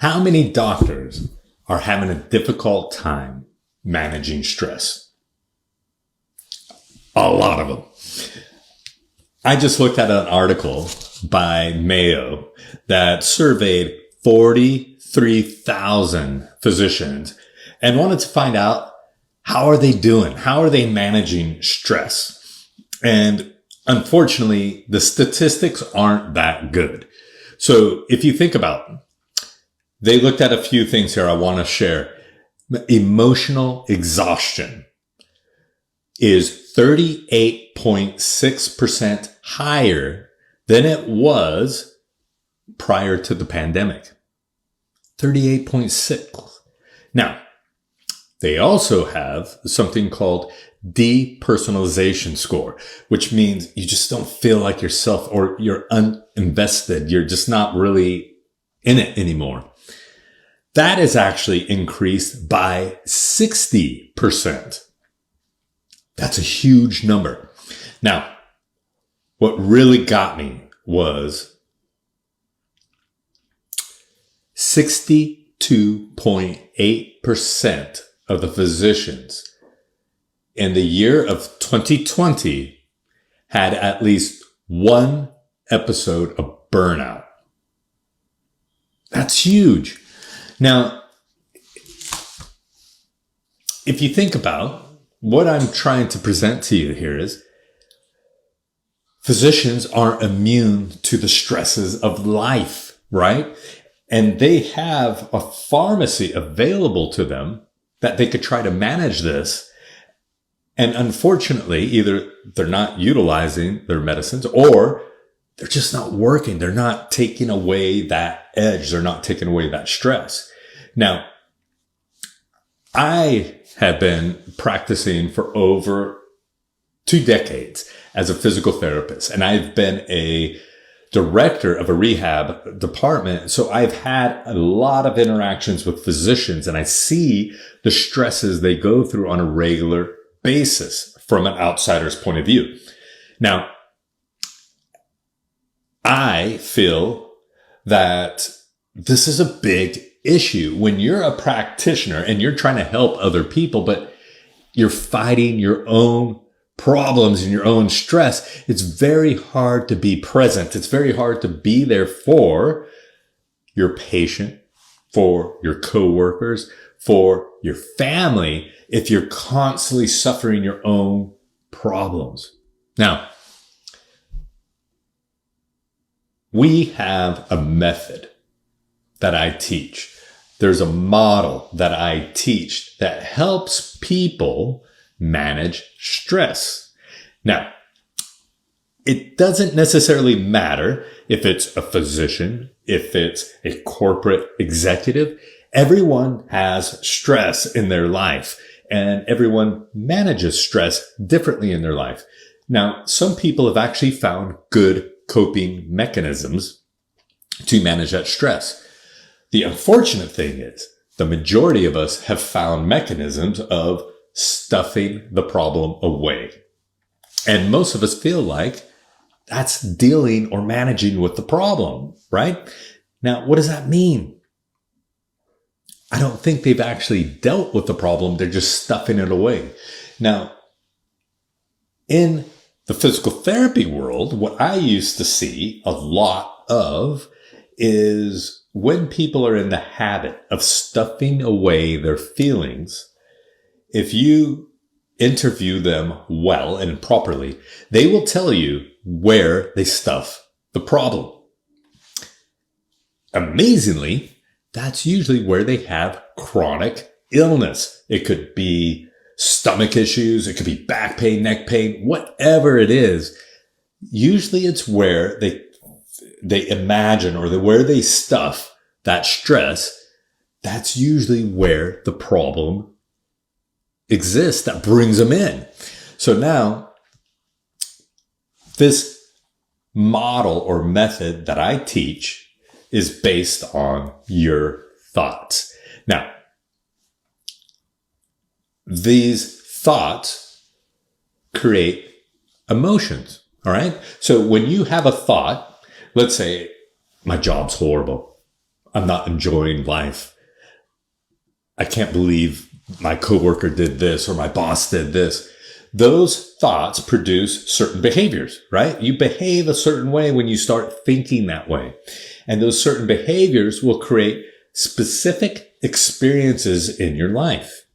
How many doctors are having a difficult time managing stress? A lot of them. I just looked at an article by Mayo that surveyed 43,000 physicians and wanted to find out, how are they doing? How are they managing stress? And unfortunately, the statistics aren't that good. So if you think about it, they looked at a few things here I want to share. Emotional exhaustion is 38.6% higher than it was prior to the pandemic. 38.6. Now, they also have something called depersonalization score, which means you just don't feel like yourself, or you're uninvested. You're just not really in it anymore. That is actually increased by 60%. That's a huge number. Now, what really got me was 62.8% of the physicians in the year of 2020 had at least one episode of burnout. That's huge. Now, if you think about what I'm trying to present to you here is, physicians aren't immune to the stresses of life, right? And they have a pharmacy available to them that they could try to manage this. And unfortunately, either they're not utilizing their medicines, or they're just not working. They're not taking away that edge. They're not taking away that stress. Now, I have been practicing for over 2 decades as a physical therapist, and I've been a director of a rehab department. So I've had a lot of interactions with physicians, and I see the stresses they go through on a regular basis from an outsider's point of view. Now, I feel that this is a big issue when you're a practitioner and you're trying to help other people, but you're fighting your own problems and your own stress. It's very hard to be present. It's very hard to be there for your patient, for your coworkers, for your family, if you're constantly suffering your own problems. Now, we have a method that I teach. There's a model that I teach that helps people manage stress. Now, it doesn't necessarily matter if it's a physician, if it's a corporate executive. Everyone has stress in their life, and everyone manages stress differently in their life. Now, some people have actually found good coping mechanisms to manage that stress. The unfortunate thing is the majority of us have found mechanisms of stuffing the problem away. And most of us feel like that's dealing or managing with the problem, right? Now, what does that mean? I don't think they've actually dealt with the problem. They're just stuffing it away. Now, in the physical therapy world, what I used to see a lot of is when people are in the habit of stuffing away their feelings, if you interview them well and properly, they will tell you where they stuff the problem. Amazingly, that's usually where they have chronic illness. It could be stomach issues. It could be back pain, neck pain, whatever it is. Usually it's where they imagine, or where they stuff that stress. That's usually where the problem exists that brings them in. So now, this model or method that I teach is based on your thoughts. Now, these thoughts create emotions. All right. So when you have a thought, let's say, my job's horrible. I'm not enjoying life. I can't believe my coworker did this or my boss did this. Those thoughts produce certain behaviors, right? You behave a certain way when you start thinking that way. And those certain behaviors will create specific experiences in your life.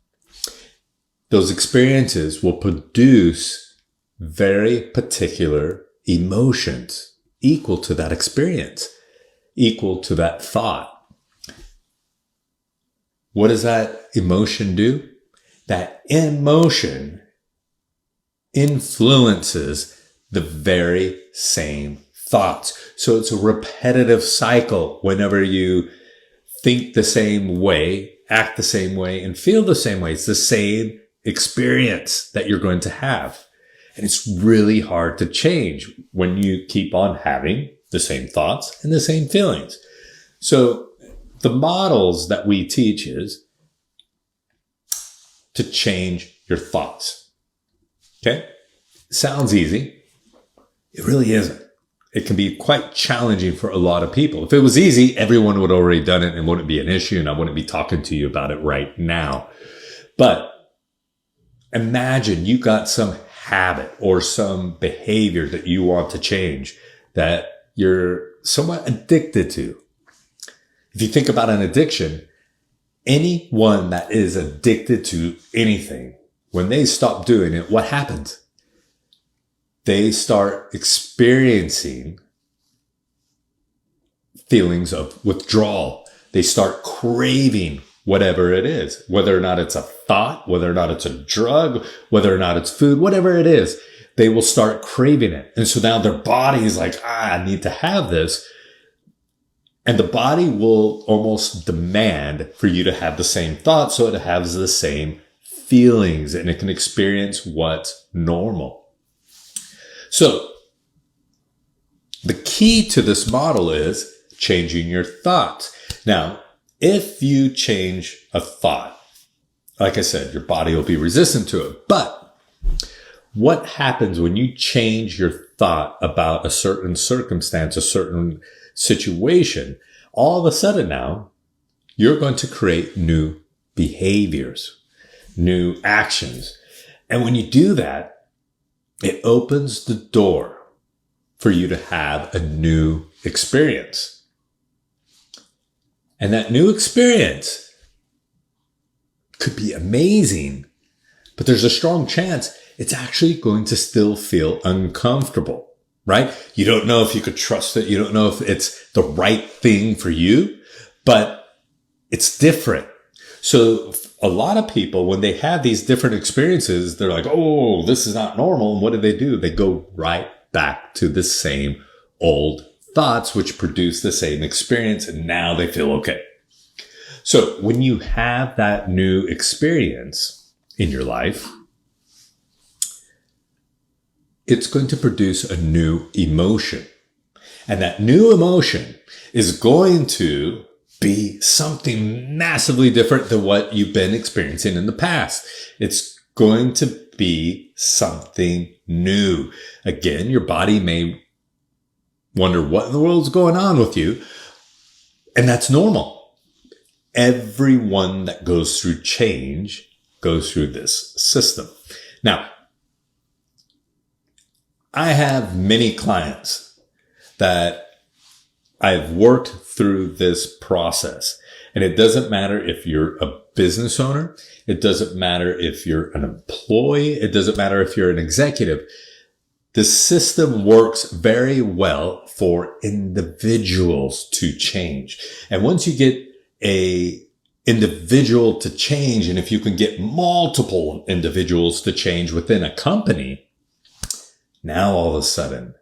Those experiences will produce very particular emotions equal to that experience, equal to that thought. What does that emotion do? That emotion influences the very same thoughts. So it's a repetitive cycle. Whenever you think the same way, act the same way, and feel the same way, it's the same experience that you're going to have. And it's really hard to change when you keep on having the same thoughts and the same feelings. So the models that we teach is to change your thoughts. Okay? Sounds easy. It really isn't. It can be quite challenging for a lot of people. If it was easy, everyone would have already done it and wouldn't be an issue, and I wouldn't be talking to you about it right now. But imagine you got some habit or some behavior that you want to change that you're somewhat addicted to. If you think about an addiction, anyone that is addicted to anything, when they stop doing it, what happens? They start experiencing feelings of withdrawal. They start craving whatever it is, whether or not it's a thought, whether or not it's a drug, whether or not it's food, whatever it is, they will start craving it. And so now their body is like, I need to have this. And the body will almost demand for you to have the same thoughts, so it has the same feelings and it can experience what's normal. So the key to this model is changing your thoughts. Now, if you change a thought, like I said, your body will be resistant to it. But what happens when you change your thought about a certain circumstance, a certain situation? All of a sudden now, you're going to create new behaviors, new actions. And when you do that, it opens the door for you to have a new experience. And that new experience could be amazing, but there's a strong chance it's actually going to still feel uncomfortable, right? You don't know if you could trust it. You don't know if it's the right thing for you, but it's different. So a lot of people, when they have these different experiences, they're like, oh, this is not normal. And what do? They go right back to the same old thoughts, which produce the same experience. And now they feel okay. So when you have that new experience in your life, it's going to produce a new emotion. And that new emotion is going to be something massively different than what you've been experiencing in the past. It's going to be something new. Again, your body may wonder what in the world is going on with you. And that's normal. Everyone that goes through change goes through this system. Now, I have many clients that I've worked through this process, and it doesn't matter if you're a business owner. It doesn't matter if you're an employee. It doesn't matter if you're an executive. The system works very well for individuals to change. And once you get a individual to change, and if you can get multiple individuals to change within a company, now all of a sudden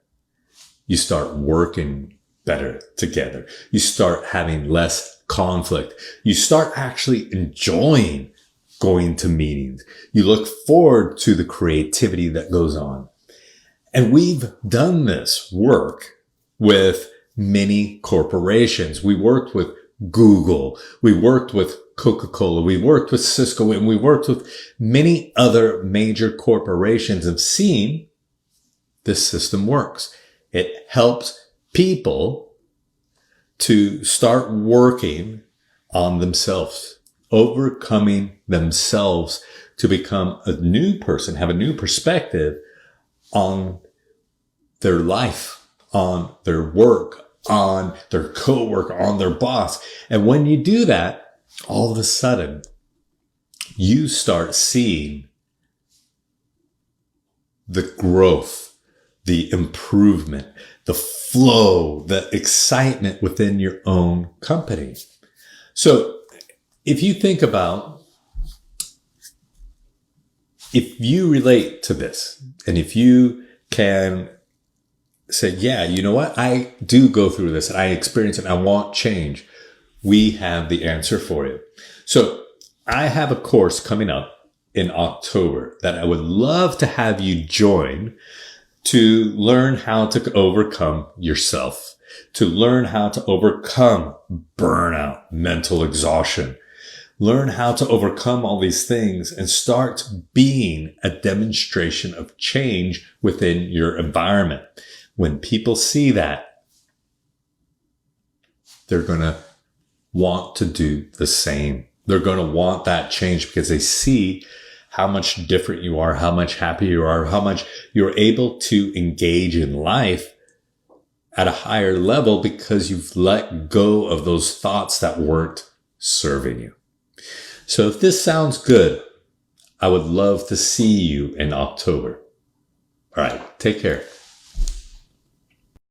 you start working better together. You start having less conflict. You start actually enjoying going to meetings. You look forward to the creativity that goes on. And we've done this work with many corporations. We worked with Google. We worked with Coca-Cola. We worked with Cisco, and we worked with many other major corporations and seen this system works. It helps people to start working on themselves, overcoming themselves to become a new person, have a new perspective on their life, on their work, on their coworker, on their boss. And when you do that, all of a sudden, you start seeing the growth, the improvement, the flow, the excitement within your own company. So if you think about, if you relate to this, and if you can say, yeah, you know what? I do go through this and I experience it and I want change. We have the answer for you. So I have a course coming up in October that I would love to have you join to learn how to overcome yourself, to learn how to overcome burnout, mental exhaustion, learn how to overcome all these things and start being a demonstration of change within your environment. When people see that, they're going to want to do the same. They're going to want that change because they see how much different you are, how much happier you are, how much you're able to engage in life at a higher level because you've let go of those thoughts that weren't serving you. So if this sounds good, I would love to see you in October. All right, take care.